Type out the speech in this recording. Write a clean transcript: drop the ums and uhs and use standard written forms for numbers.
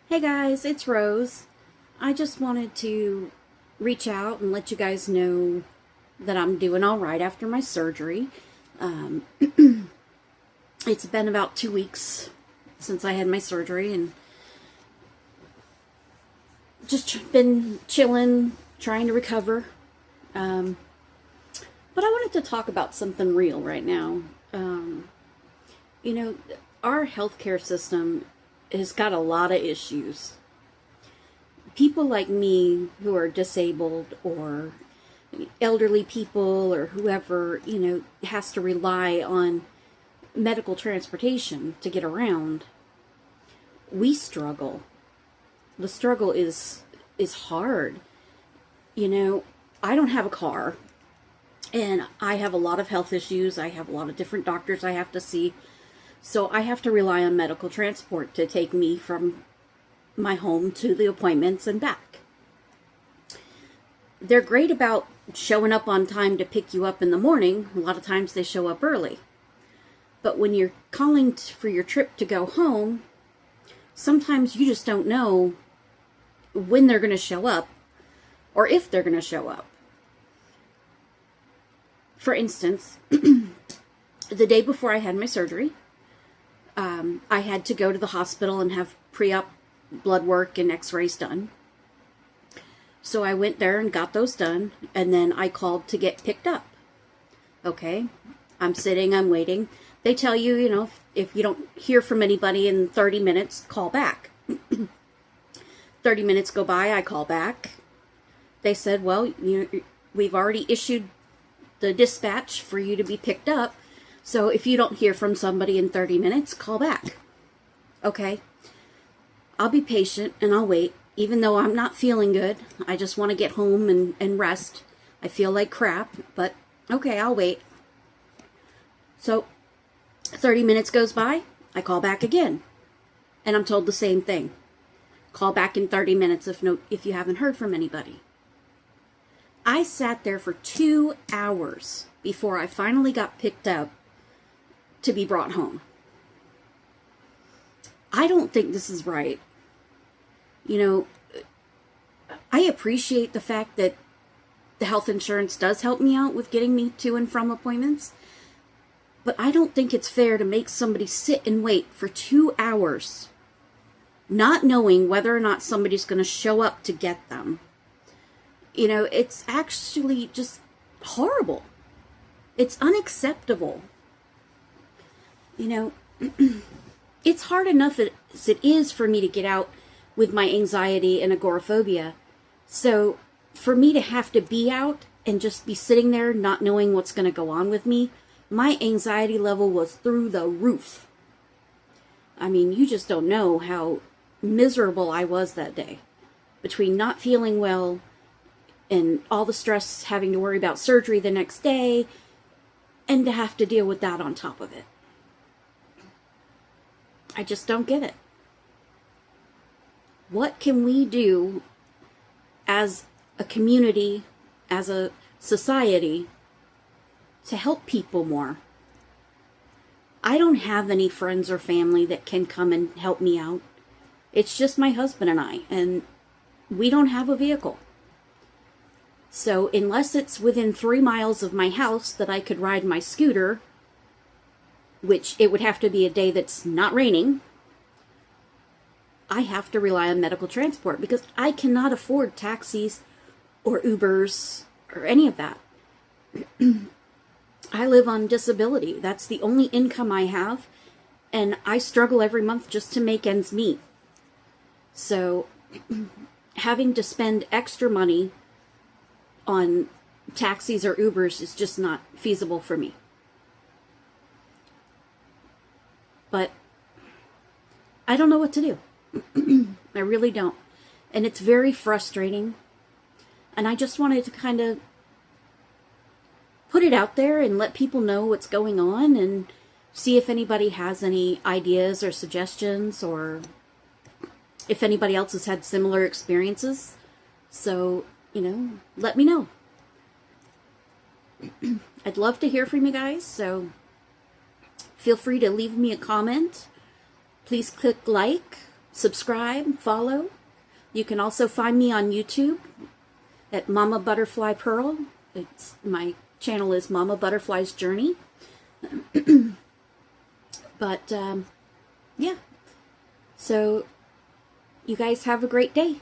Hey guys, it's Rose. I just wanted to reach out and let you guys know that I'm doing all right after my surgery. Um, it's been about 2 weeks since I had my surgery and just been chilling, trying to recover. Um, but I wanted to talk about something real right now. You know, our healthcare system has got a lot of issues. People like me who are disabled or elderly people or whoever, has to rely on medical transportation to get around, we struggle. The struggle is hard. I don't have a car and I have a lot of health issues. I have a lot of different doctors I have to see. So I have to rely on medical transport to take me from my home to the appointments and back. They're great about showing up on time to pick you up in the morning. A lot of times they show up early. But when you're calling for your trip to go home, sometimes you just don't know when they're going to show up or if they're going to show up. For instance, the day before I had my surgery, I had to go to the hospital and have pre-op blood work and x-rays done. So I went there and got those done, and then I called to get picked up. Okay, I'm sitting, I'm waiting. They tell you, if you don't hear from anybody in 30 minutes, call back. 30 minutes go by, I call back. They said, well, we've already issued the dispatch for you to be picked up, so if you don't hear from somebody in 30 minutes, call back. Okay, I'll be patient and I'll wait. Even though I'm not feeling good, I just want to get home and rest. I feel like crap, but okay, I'll wait. So 30 minutes goes by, I call back again, and I'm told the same thing. Call back in 30 minutes if you haven't heard from anybody. I sat there for 2 hours before I finally got picked up to be brought home. I don't think this is right. I appreciate the fact that the health insurance does help me out with getting me to and from appointments, but I don't think it's fair to make somebody sit and wait for 2 hours, not knowing whether or not somebody's going to show up to get them. It's actually just horrible. It's unacceptable. It's hard enough as it is for me to get out with my anxiety and agoraphobia. So for me to have to be out and just be sitting there not knowing what's going to go on with me, my anxiety level was through the roof. I mean, you just don't know how miserable I was that day. Between not feeling well and all the stress having to worry about surgery the next day and to have to deal with that on top of it. I just don't get it. What can we do as a community, as a society, to help people more? I don't have any friends or family that can come and help me out. It's just my husband and we don't have a vehicle. So unless it's within 3 miles of my house that I could ride my scooter, which it would have to be a day that's not raining, I have to rely on medical transport because I cannot afford taxis or Ubers or any of that. I live on disability. That's the only income I have, and I struggle every month just to make ends meet. So having to spend extra money on taxis or Ubers is just not feasible for me. But I don't know what to do. I really don't. And it's very frustrating. And I just wanted to kind of put it out there and let people know what's going on and see if anybody has any ideas or suggestions or if anybody else has had similar experiences. So, let me know. I'd love to hear from you guys, so feel free to leave me a comment. Please click like, subscribe, follow. You can also find me on YouTube at Mama Butterfly Pearl. My channel is Mama Butterfly's Journey. But, yeah. So, you guys have a great day.